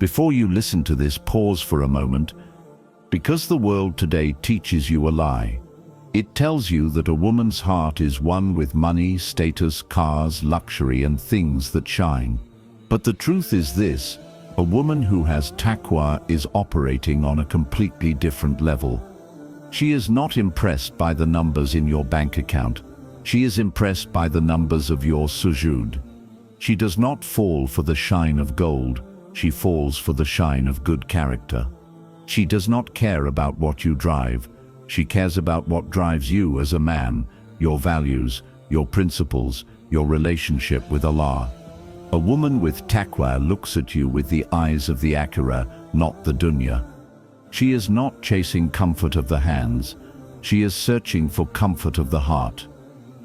Before you listen to this, pause for a moment, because the world today teaches you a lie. It tells you that a woman's heart is one with money, status, cars, luxury, and things that shine. But the truth is this: a woman who has taqwa is operating on a completely different level. She is not impressed by the numbers in your bank account. She is impressed by the numbers of your sujood. She does not fall for the shine of gold. She falls for the shine of good character. She does not care about what you drive. She cares about what drives you as a man, your values, your principles, your relationship with Allah. A woman with taqwa looks at you with the eyes of the Akhirah, not the Dunya. She is not chasing comfort of the hands. She is searching for comfort of the heart.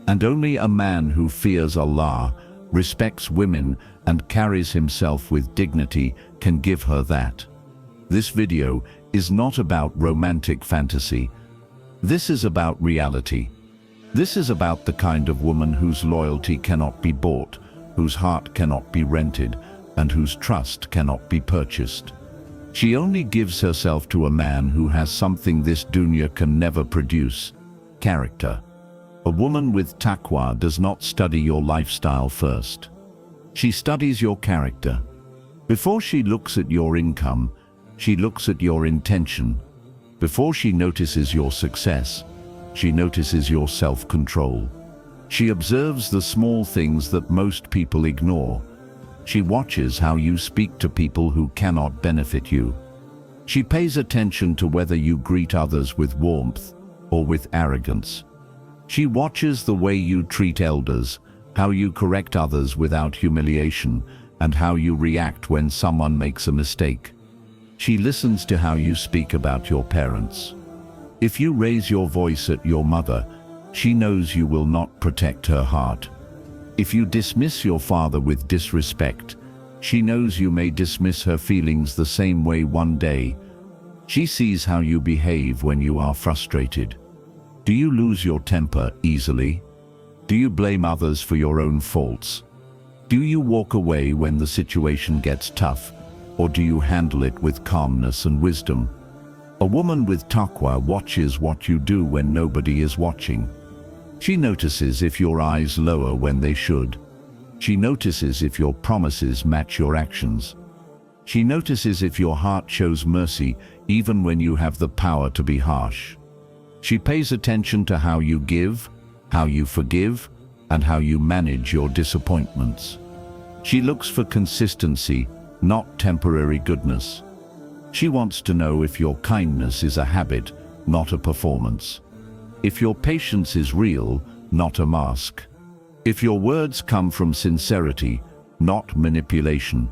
And only a man who fears Allah, respects women, and carries himself with dignity can give her that. This video is not about romantic fantasy. This is about reality. This is about the kind of woman whose loyalty cannot be bought, whose heart cannot be rented, and whose trust cannot be purchased. She only gives herself to a man who has something this dunya can never produce: character. A woman with taqwa does not study your lifestyle first. She studies your character. Before she looks at your income, she looks at your intention. Before she notices your success, she notices your self-control. She observes the small things that most people ignore. She watches how you speak to people who cannot benefit you. She pays attention to whether you greet others with warmth or with arrogance. She watches the way you treat elders, how you correct others without humiliation, and how you react when someone makes a mistake. She listens to how you speak about your parents. If you raise your voice at your mother, she knows you will not protect her heart. If you dismiss your father with disrespect, she knows you may dismiss her feelings the same way one day. She sees how you behave when you are frustrated. Do you lose your temper easily? Do you blame others for your own faults? Do you walk away when the situation gets tough, or do you handle it with calmness and wisdom? A woman with taqwa watches what you do when nobody is watching. She notices if your eyes lower when they should. She notices if your promises match your actions. She notices if your heart shows mercy even when you have the power to be harsh. She pays attention to how you give, how you forgive, and how you manage your disappointments. She looks for consistency, not temporary goodness. She wants to know if your kindness is a habit, not a performance. If your patience is real, not a mask. If your words come from sincerity, not manipulation.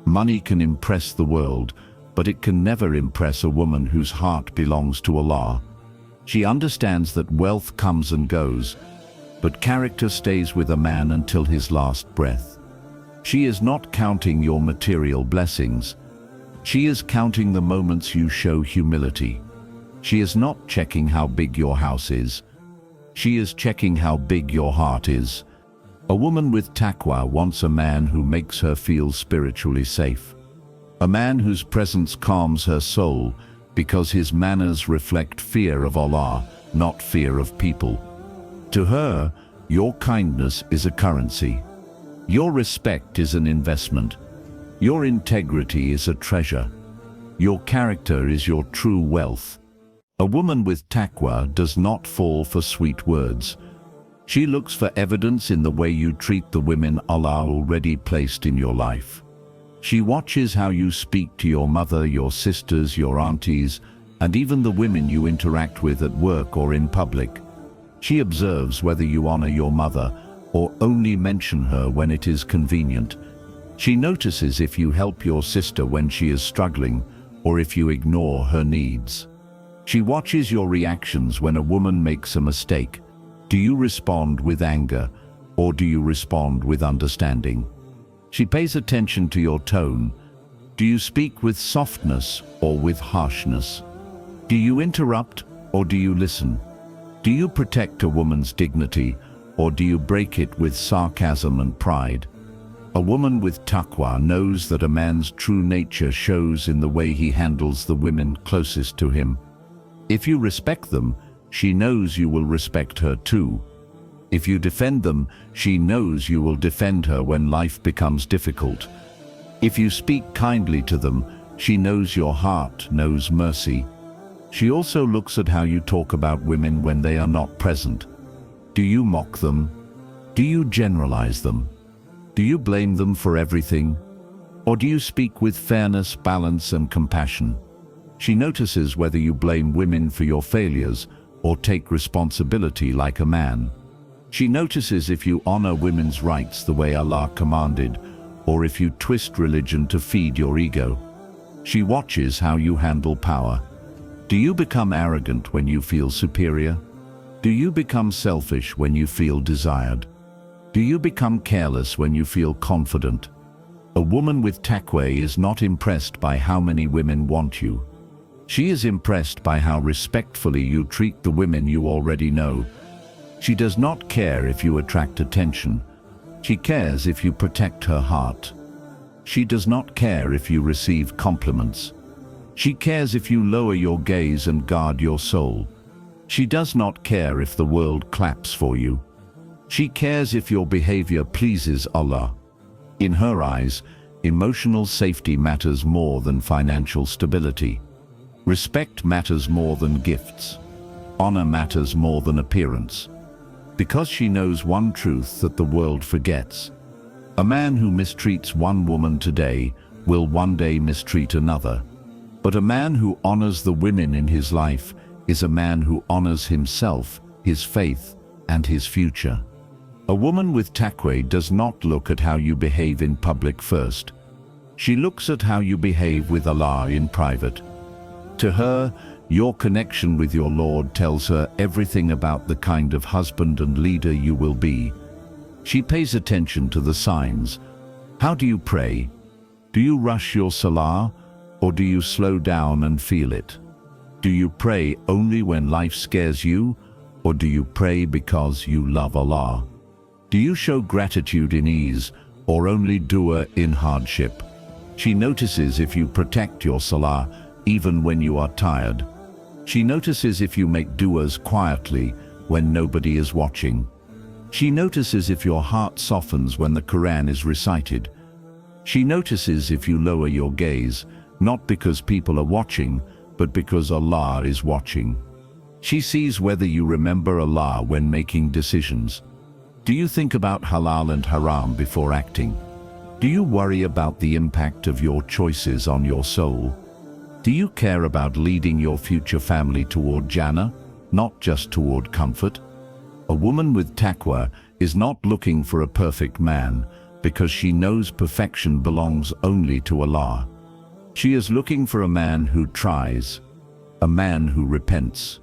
Money can impress the world, but it can never impress a woman whose heart belongs to Allah. She understands that wealth comes and goes, but character stays with a man until his last breath. She is not counting your material blessings. She is counting the moments you show humility. She is not checking how big your house is. She is checking how big your heart is. A woman with taqwa wants a man who makes her feel spiritually safe. A man whose presence calms her soul because his manners reflect fear of Allah, not fear of people. To her, your kindness is a currency. Your respect is an investment. Your integrity is a treasure. Your character is your true wealth. A woman with taqwa does not fall for sweet words. She looks for evidence in the way you treat the women Allah already placed in your life. She watches how you speak to your mother, your sisters, your aunties, and even the women you interact with at work or in public. She observes whether you honor your mother or only mention her when it is convenient. She notices if you help your sister when she is struggling or if you ignore her needs. She watches your reactions when a woman makes a mistake. Do you respond with anger or do you respond with understanding? She pays attention to your tone. Do you speak with softness or with harshness? Do you interrupt or do you listen? Do you protect a woman's dignity or do you break it with sarcasm and pride? A woman with taqwa knows that a man's true nature shows in the way he handles the women closest to him. If you respect them, she knows you will respect her too. If you defend them, she knows you will defend her when life becomes difficult. If you speak kindly to them, she knows your heart knows mercy. She also looks at how you talk about women when they are not present. Do you mock them? Do you generalize them? Do you blame them for everything? Or do you speak with fairness, balance, and compassion? She notices whether you blame women for your failures or take responsibility like a man. She notices if you honor women's rights the way Allah commanded, or if you twist religion to feed your ego. She watches how you handle power. Do you become arrogant when you feel superior? Do you become selfish when you feel desired? Do you become careless when you feel confident? A woman with taqwa is not impressed by how many women want you. She is impressed by how respectfully you treat the women you already know. She does not care if you attract attention. She cares if you protect her heart. She does not care if you receive compliments. She cares if you lower your gaze and guard your soul. She does not care if the world claps for you. She cares if your behavior pleases Allah. In her eyes, emotional safety matters more than financial stability. Respect matters more than gifts. Honor matters more than appearance. Because she knows one truth that the world forgets. A man who mistreats one woman today will one day mistreat another. But a man who honors the women in his life is a man who honors himself, his faith, and his future. A woman with taqwa does not look at how you behave in public first. She looks at how you behave with Allah in private. To her, your connection with your Lord tells her everything about the kind of husband and leader you will be. She pays attention to the signs. How do you pray? Do you rush your salah, or do you slow down and feel it? Do you pray only when life scares you, or do you pray because you love Allah? Do you show gratitude in ease, or only dua in hardship? She notices if you protect your salah, even when you are tired. She notices if you make duas quietly when nobody is watching. She notices if your heart softens when the Quran is recited. She notices if you lower your gaze, not because people are watching, but because Allah is watching. She sees whether you remember Allah when making decisions. Do you think about halal and haram before acting? Do you worry about the impact of your choices on your soul? Do you care about leading your future family toward Jannah, not just toward comfort? A woman with taqwa is not looking for a perfect man because she knows perfection belongs only to Allah. She is looking for a man who tries, a man who repents,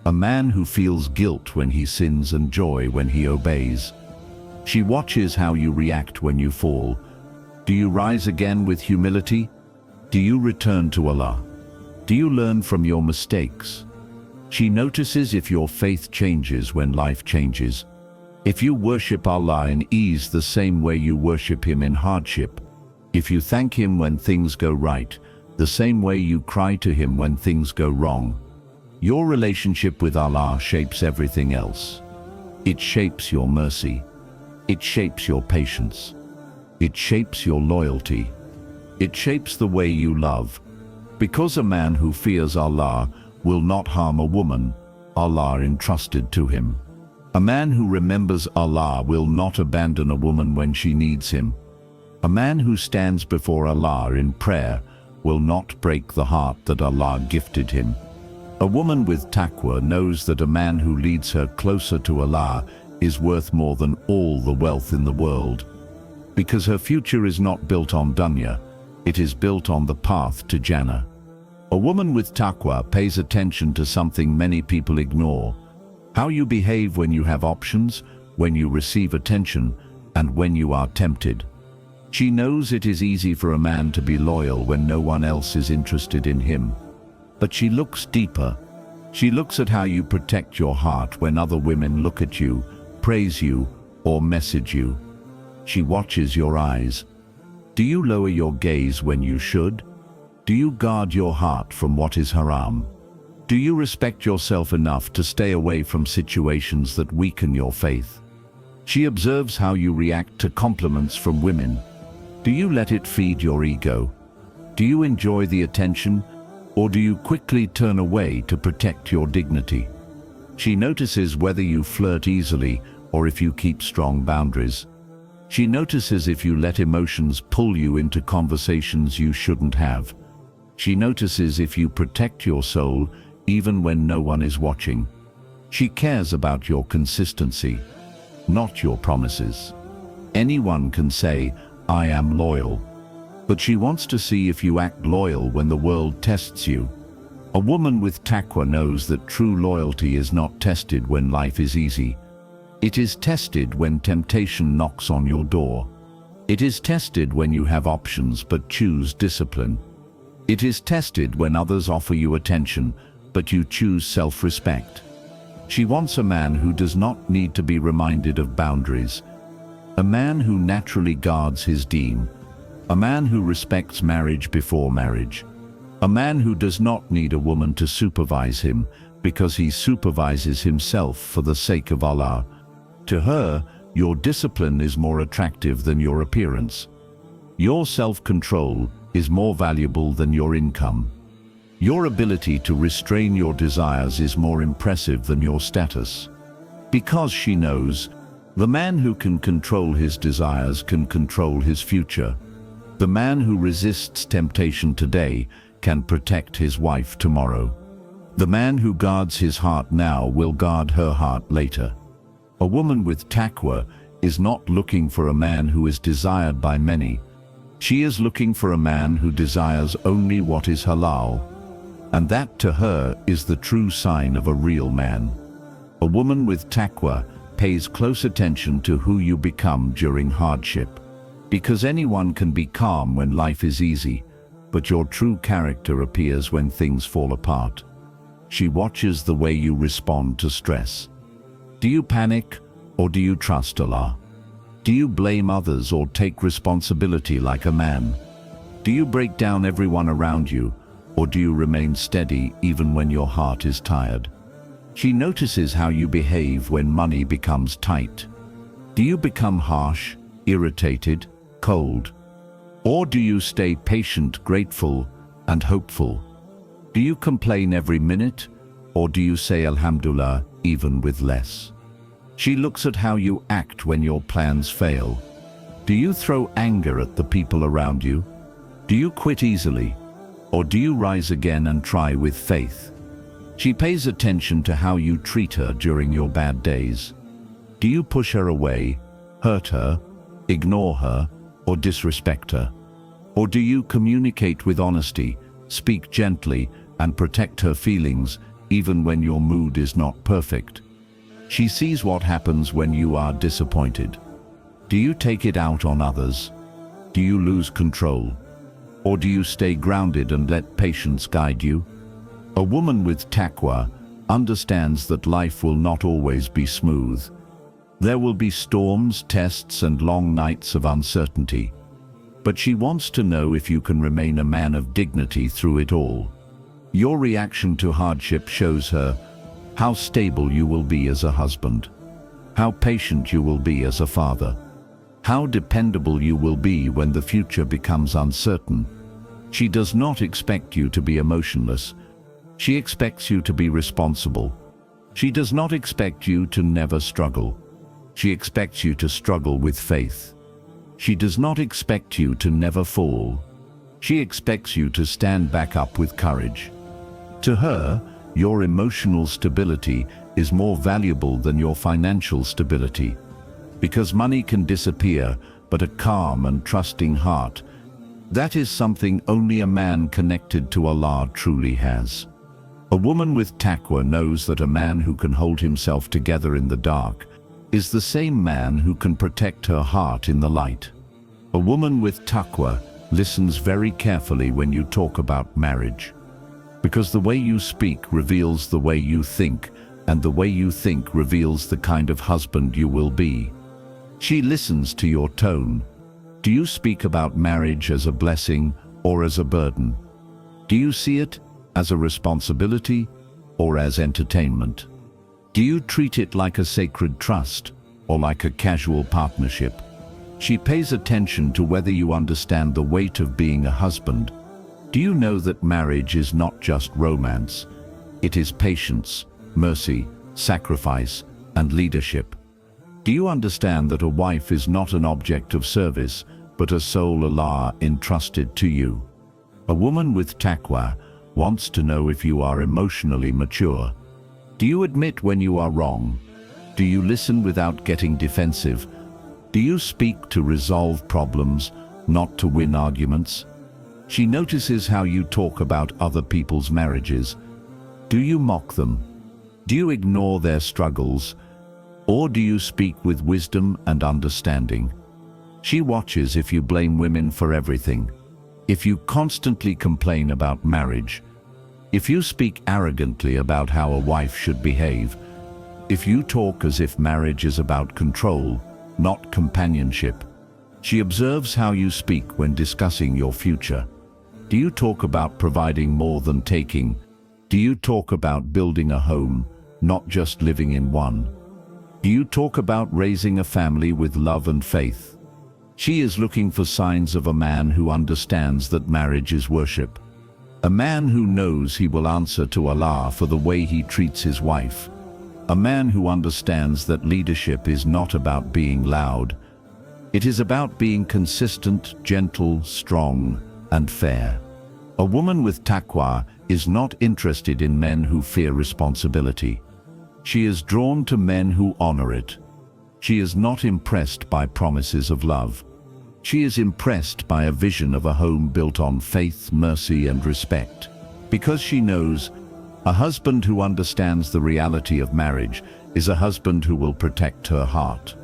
a man who feels guilt when he sins and joy when he obeys. She watches how you react when you fall. Do you rise again with humility? Do you return to Allah? Do you learn from your mistakes? She notices if your faith changes when life changes. If you worship Allah in ease the same way you worship Him in hardship. If you thank Him when things go right, the same way you cry to Him when things go wrong. Your relationship with Allah shapes everything else. It shapes your mercy. It shapes your patience. It shapes your loyalty. It shapes the way you love. Because a man who fears Allah will not harm a woman Allah entrusted to him. A man who remembers Allah will not abandon a woman when she needs him. A man who stands before Allah in prayer will not break the heart that Allah gifted him. A woman with taqwa knows that a man who leads her closer to Allah is worth more than all the wealth in the world. Because her future is not built on Dunya, it is built on the path to Jannah. A woman with taqwa pays attention to something many people ignore. How you behave when you have options, when you receive attention, and when you are tempted. She knows it is easy for a man to be loyal when no one else is interested in him. But she looks deeper. She looks at how you protect your heart when other women look at you, praise you, or message you. She watches your eyes. Do you lower your gaze when you should? Do you guard your heart from what is haram? Do you respect yourself enough to stay away from situations that weaken your faith? She observes how you react to compliments from women. Do you let it feed your ego? Do you enjoy the attention, or do you quickly turn away to protect your dignity? She notices whether you flirt easily or if you keep strong boundaries. She notices if you let emotions pull you into conversations you shouldn't have. She notices if you protect your soul even when no one is watching. She cares about your consistency, not your promises. Anyone can say, "I am loyal," but she wants to see if you act loyal when the world tests you. A woman with taqwa knows that true loyalty is not tested when life is easy. It is tested when temptation knocks on your door. It is tested when you have options but choose discipline. It is tested when others offer you attention, but you choose self-respect. She wants a man who does not need to be reminded of boundaries. A man who naturally guards his deen. A man who respects marriage before marriage. A man who does not need a woman to supervise him because he supervises himself for the sake of Allah. To her, your discipline is more attractive than your appearance. Your self-control is more valuable than your income. Your ability to restrain your desires is more impressive than your status. Because she knows, the man who can control his desires can control his future. The man who resists temptation today can protect his wife tomorrow. The man who guards his heart now will guard her heart later. A woman with taqwa is not looking for a man who is desired by many. She is looking for a man who desires only what is halal. And that to her is the true sign of a real man. A woman with taqwa pays close attention to who you become during hardship. Because anyone can be calm when life is easy, but your true character appears when things fall apart. She watches the way you respond to stress. Do you panic or do you trust Allah? Do you blame others or take responsibility like a man? Do you break down everyone around you, or do you remain steady even when your heart is tired? She notices how you behave when money becomes tight. Do you become harsh, irritated, cold? Or do you stay patient, grateful, and hopeful? Do you complain every minute, or do you say Alhamdulillah even with less? She looks at how you act when your plans fail. Do you throw anger at the people around you? Do you quit easily? Or do you rise again and try with faith? She pays attention to how you treat her during your bad days. Do you push her away, hurt her, ignore her, or disrespect her? Or do you communicate with honesty, speak gently, and protect her feelings even when your mood is not perfect? She sees what happens when you are disappointed. Do you take it out on others? Do you lose control? Or do you stay grounded and let patience guide you? A woman with taqwa understands that life will not always be smooth. There will be storms, tests, and long nights of uncertainty. But she wants to know if you can remain a man of dignity through it all. Your reaction to hardship shows her how stable you will be as a husband, how patient you will be as a father, how dependable you will be when the future becomes uncertain. She does not expect you to be emotionless. She expects you to be responsible. She does not expect you to never struggle. She expects you to struggle with faith. She does not expect you to never fall. She expects you to stand back up with courage. To her, your emotional stability is more valuable than your financial stability. Because money can disappear, but a calm and trusting heart, that is something only a man connected to Allah truly has. A woman with taqwa knows that a man who can hold himself together in the dark is the same man who can protect her heart in the light. A woman with taqwa listens very carefully when you talk about marriage, because the way you speak reveals the way you think, and the way you think reveals the kind of husband you will be. She listens to your tone. Do you speak about marriage as a blessing or as a burden? Do you see it as a responsibility or as entertainment? Do you treat it like a sacred trust or like a casual partnership? She pays attention to whether you understand the weight of being a husband. Do you know that marriage is not just romance? It is patience, mercy, sacrifice, and leadership. Do you understand that a wife is not an object of service, but a soul Allah entrusted to you? A woman with taqwa wants to know if you are emotionally mature. Do you admit when you are wrong? Do you listen without getting defensive? Do you speak to resolve problems, not to win arguments? She notices how you talk about other people's marriages. Do you mock them? Do you ignore their struggles? Or do you speak with wisdom and understanding? She watches if you blame women for everything, if you constantly complain about marriage, if you speak arrogantly about how a wife should behave, if you talk as if marriage is about control, not companionship. She observes how you speak when discussing your future. Do you talk about providing more than taking? Do you talk about building a home, not just living in one? Do you talk about raising a family with love and faith? She is looking for signs of a man who understands that marriage is worship. A man who knows he will answer to Allah for the way he treats his wife. A man who understands that leadership is not about being loud. It is about being consistent, gentle, strong, and fair. A woman with taqwa is not interested in men who fear responsibility. She is drawn to men who honor it. She is not impressed by promises of love. She is impressed by a vision of a home built on faith, mercy, and respect. Because she knows a husband who understands the reality of marriage is a husband who will protect her heart.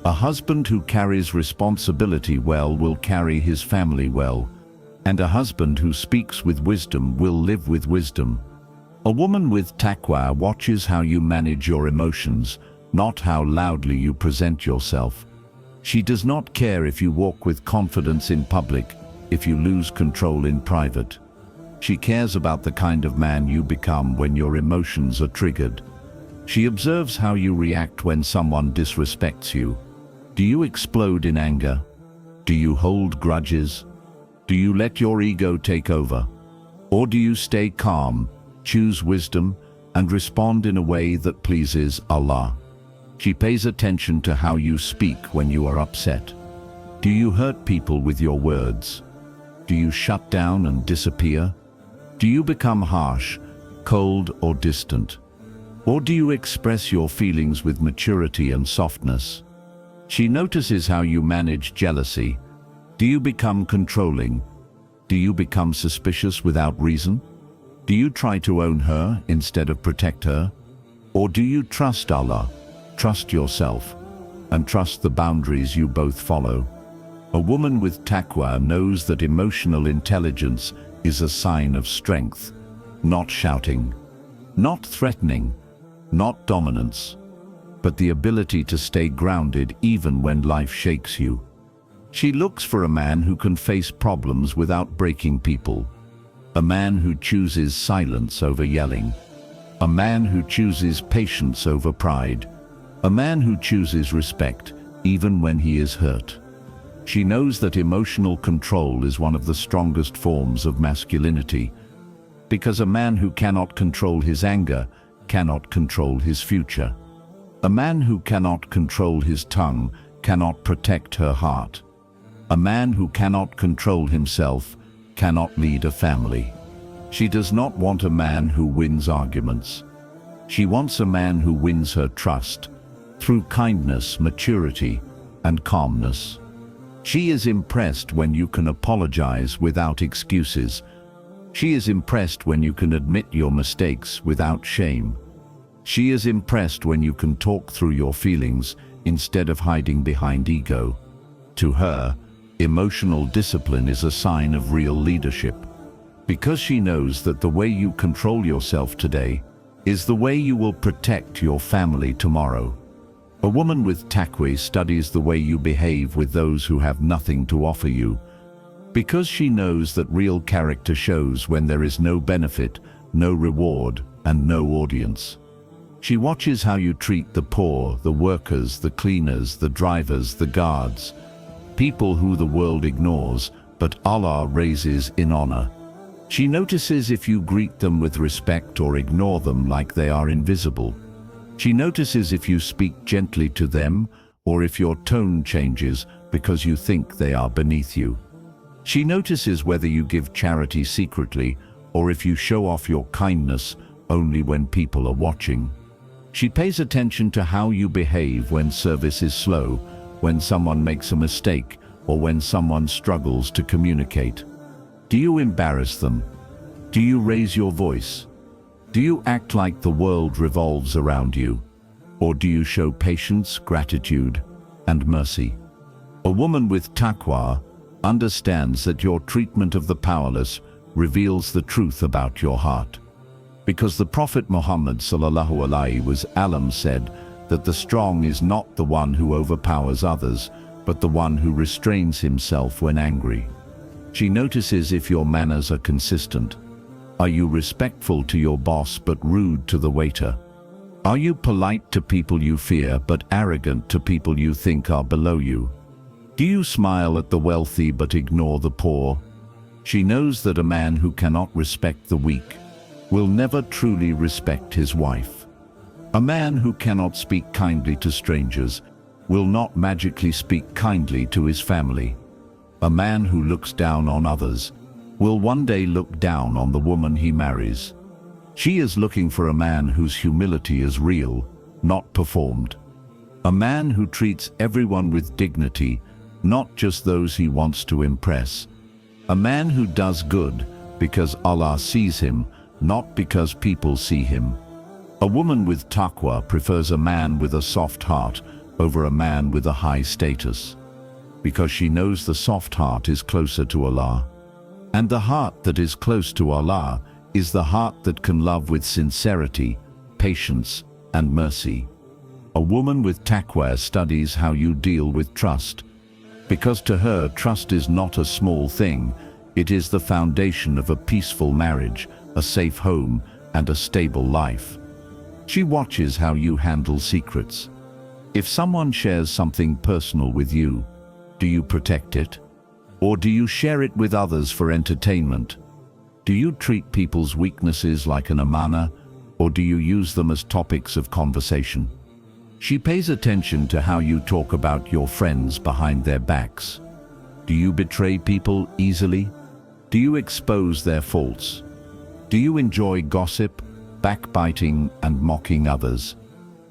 A husband who carries responsibility well will carry his family well, and a husband who speaks with wisdom will live with wisdom. A woman with taqwa watches how you manage your emotions, not how loudly you present yourself. She does not care if you walk with confidence in public, if you lose control in private. She cares about the kind of man you become when your emotions are triggered. She observes how you react when someone disrespects you. Do you explode in anger? Do you hold grudges? Do you let your ego take over? Or do you stay calm, choose wisdom, and respond in a way that pleases Allah? She pays attention to how you speak when you are upset. Do you hurt people with your words? Do you shut down and disappear? Do you become harsh, cold, or distant? Or do you express your feelings with maturity and softness? She notices how you manage jealousy. Do you become controlling? Do you become suspicious without reason? Do you try to own her instead of protect her? Or do you trust Allah, trust yourself, and trust the boundaries you both follow? A woman with taqwa knows that emotional intelligence is a sign of strength, not shouting, not threatening, not dominance, but the ability to stay grounded even when life shakes you. She looks for a man who can face problems without breaking people, a man who chooses silence over yelling, a man who chooses patience over pride, a man who chooses respect even when he is hurt. She knows that emotional control is one of the strongest forms of masculinity, because a man who cannot control his anger cannot control his future. A man who cannot control his tongue cannot protect her heart. A man who cannot control himself cannot lead a family. She does not want a man who wins arguments. She wants a man who wins her trust through kindness, maturity, and calmness. She is impressed when you can apologize without excuses. She is impressed when you can admit your mistakes without shame. She is impressed when you can talk through your feelings instead of hiding behind ego. To her, emotional discipline is a sign of real leadership, because she knows that the way you control yourself today is the way you will protect your family tomorrow. A woman with taqwa studies the way you behave with those who have nothing to offer you, because she knows that real character shows when there is no benefit, no reward, and no audience. She watches how you treat the poor, the workers, the cleaners, the drivers, the guards, people who the world ignores, but Allah raises in honor. She notices if you greet them with respect or ignore them like they are invisible. She notices if you speak gently to them or if your tone changes because you think they are beneath you. She notices whether you give charity secretly or if you show off your kindness only when people are watching. She pays attention to how you behave when service is slow, when someone makes a mistake, or when someone struggles to communicate. Do you embarrass them? Do you raise your voice? Do you act like the world revolves around you? Or do you show patience, gratitude, and mercy? A woman with taqwa understands that your treatment of the powerless reveals the truth about your heart. Because the Prophet Muhammad ﷺ said that the strong is not the one who overpowers others, but the one who restrains himself when angry. She notices if your manners are consistent. Are you respectful to your boss but rude to the waiter? Are you polite to people you fear but arrogant to people you think are below you? Do you smile at the wealthy but ignore the poor? She knows that a man who cannot respect the weak will never truly respect his wife. A man who cannot speak kindly to strangers will not magically speak kindly to his family. A man who looks down on others will one day look down on the woman he marries. She is looking for a man whose humility is real, not performed. A man who treats everyone with dignity, not just those he wants to impress. A man who does good because Allah sees him, not because people see him. A woman with taqwa prefers a man with a soft heart over a man with a high status, because she knows the soft heart is closer to Allah. And the heart that is close to Allah is the heart that can love with sincerity, patience, and mercy. A woman with taqwa studies how you deal with trust, because to her trust is not a small thing. It is the foundation of a peaceful marriage, a safe home, and a stable life. She watches how you handle secrets. If someone shares something personal with you, do you protect it? Or do you share it with others for entertainment? Do you treat people's weaknesses like an amana, or do you use them as topics of conversation? She pays attention to how you talk about your friends behind their backs. Do you betray people easily? Do you expose their faults? Do you enjoy gossip, backbiting, and mocking others?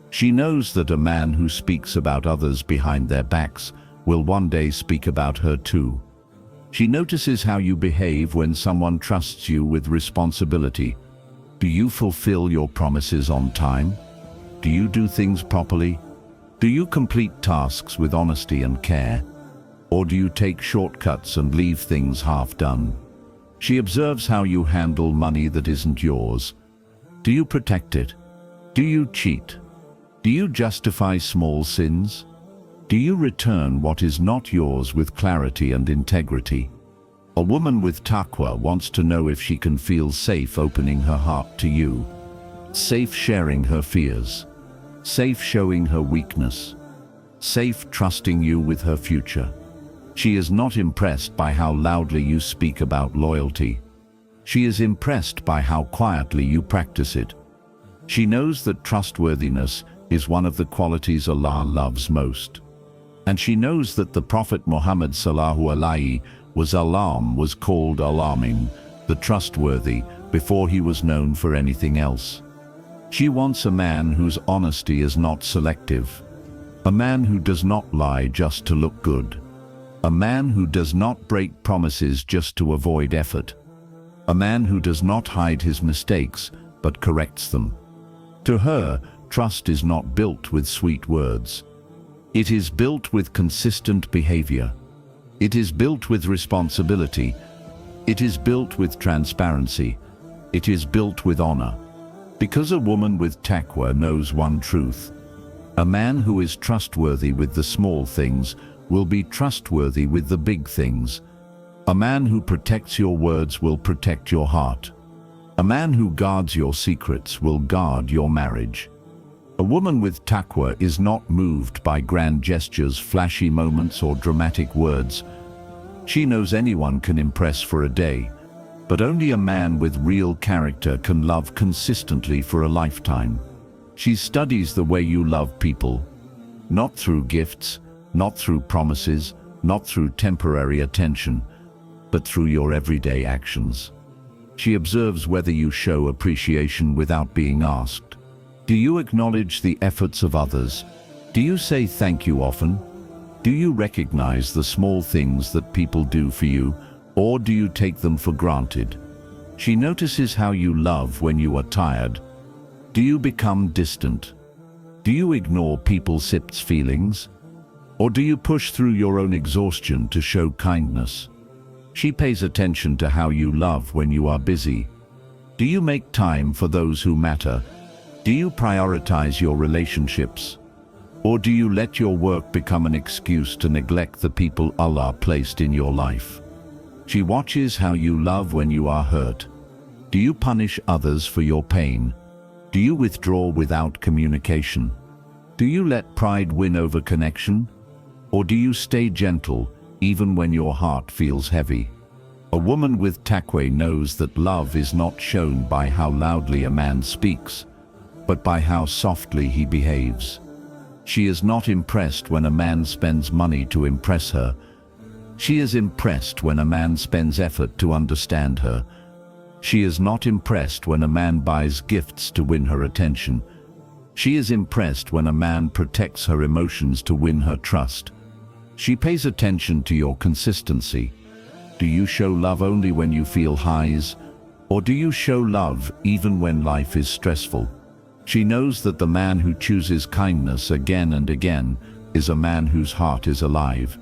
She knows that a man who speaks about others behind their backs will one day speak about her too. She notices how you behave when someone trusts you with responsibility. Do you fulfill your promises on time? Do you do things properly? Do you complete tasks with honesty and care? Or do you take shortcuts and leave things half done? She observes how you handle money that isn't yours. Do you protect it? Do you cheat? Do you justify small sins? Do you return what is not yours with clarity and integrity? A woman with taqwa wants to know if she can feel safe opening her heart to you, safe sharing her fears, safe showing her weakness, safe trusting you with her future. She is not impressed by how loudly you speak about loyalty. She is impressed by how quietly you practice it. She knows that trustworthiness is one of the qualities Allah loves most. And she knows that the Prophet Muhammad was called Al-Amin, the trustworthy, before he was known for anything else. She wants a man whose honesty is not selective, a man who does not lie just to look good, a man who does not break promises just to avoid effort, a man who does not hide his mistakes but corrects them. To her, trust is not built with sweet words. It is built with consistent behavior. It is built with responsibility. It is built with transparency. It is built with honor. Because a woman with taqwa knows one truth: A man who is trustworthy with the small things will be trustworthy with the big things. A man who protects your words will protect your heart. A man who guards your secrets will guard your marriage. A woman with taqwa is not moved by grand gestures, flashy moments, or dramatic words. She knows anyone can impress for a day, but only a man with real character can love consistently for a lifetime. She studies the way you love people, not through gifts, not through promises, not through temporary attention, but through your everyday actions. She observes whether you show appreciation without being asked. Do you acknowledge the efforts of others? Do you say thank you often? Do you recognize the small things that people do for you, or do you take them for granted? She notices how you love when you are tired. Do you become distant? Do you ignore people's feelings? Or do you push through your own exhaustion to show kindness? She pays attention to how you love when you are busy. Do you make time for those who matter? Do you prioritize your relationships? Or do you let your work become an excuse to neglect the people Allah placed in your life? She watches how you love when you are hurt. Do you punish others for your pain? Do you withdraw without communication? Do you let pride win over connection? Or do you stay gentle even when your heart feels heavy? A woman with taqwa knows that love is not shown by how loudly a man speaks, but by how softly he behaves. She is not impressed when a man spends money to impress her. She is impressed when a man spends effort to understand her. She is not impressed when a man buys gifts to win her attention. She is impressed when a man protects her emotions to win her trust. She pays attention to your consistency. Do you show love only when you feel highs, or do you show love even when life is stressful? She knows that the man who chooses kindness again and again is a man whose heart is alive.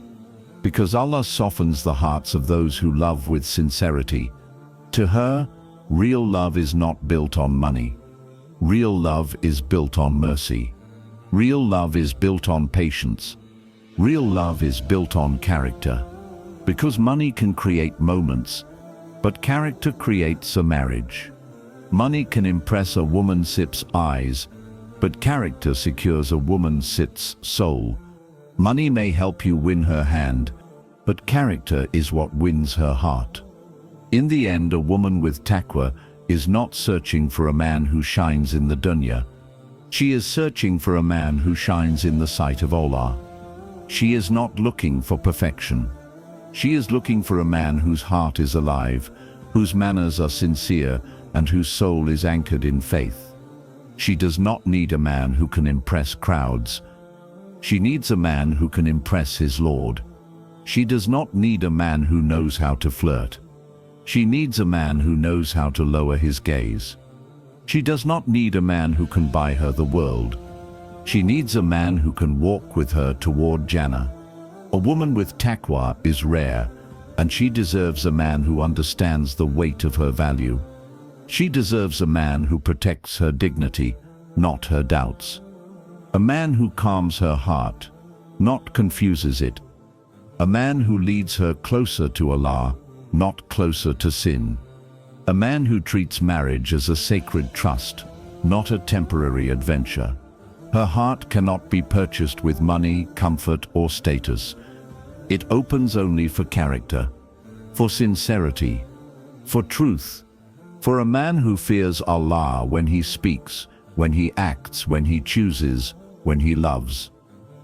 Because Allah softens the hearts of those who love with sincerity. To her, real love is not built on money. Real love is built on mercy. Real love is built on patience. Real love is built on character. Because money can create moments, but character creates a marriage. Money can impress a woman's eyes, but character secures a woman's soul. Money may help you win her hand, but character is what wins her heart. In the end, a woman with taqwa is not searching for a man who shines in the dunya. She is searching for a man who shines in the sight of Allah. She is not looking for perfection. She is looking for a man whose heart is alive, whose manners are sincere, and whose soul is anchored in faith. She does not need a man who can impress crowds. She needs a man who can impress his Lord. She does not need a man who knows how to flirt. She needs a man who knows how to lower his gaze. She does not need a man who can buy her the world. She needs a man who can walk with her toward Jannah. A woman with taqwa is rare, and she deserves a man who understands the weight of her value. She deserves a man who protects her dignity, not her doubts. A man who calms her heart, not confuses it. A man who leads her closer to Allah, not closer to sin. A man who treats marriage as a sacred trust, not a temporary adventure. Her heart cannot be purchased with money, comfort, or status. It opens only for character, for sincerity, for truth. For a man who fears Allah when he speaks, when he acts, when he chooses, when he loves.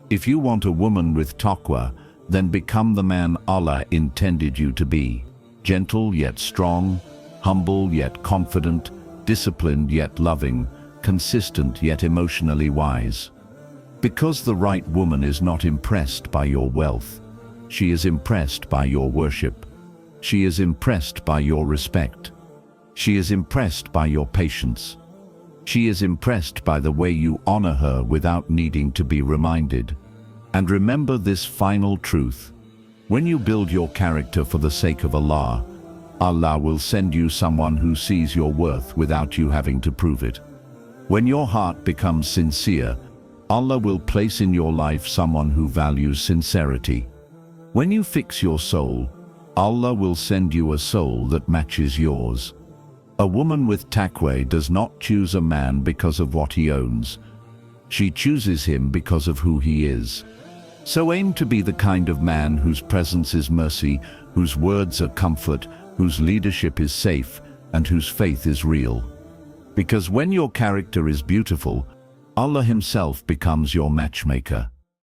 If you want a woman with taqwa, then become the man Allah intended you to be. Gentle yet strong, humble yet confident, disciplined yet loving, consistent yet emotionally wise. Because the right woman is not impressed by your wealth. She is impressed by your worship. She is impressed by your respect. She is impressed by your patience. She is impressed by the way you honor her without needing to be reminded. And remember this final truth. When you build your character for the sake of Allah, Allah will send you someone who sees your worth without you having to prove it. When your heart becomes sincere, Allah will place in your life someone who values sincerity. When you fix your soul, Allah will send you a soul that matches yours. A woman with taqwa does not choose a man because of what he owns. She chooses him because of who he is. So aim to be the kind of man whose presence is mercy, whose words are comfort, whose leadership is safe, and whose faith is real. Because when your character is beautiful, Allah Himself becomes your matchmaker.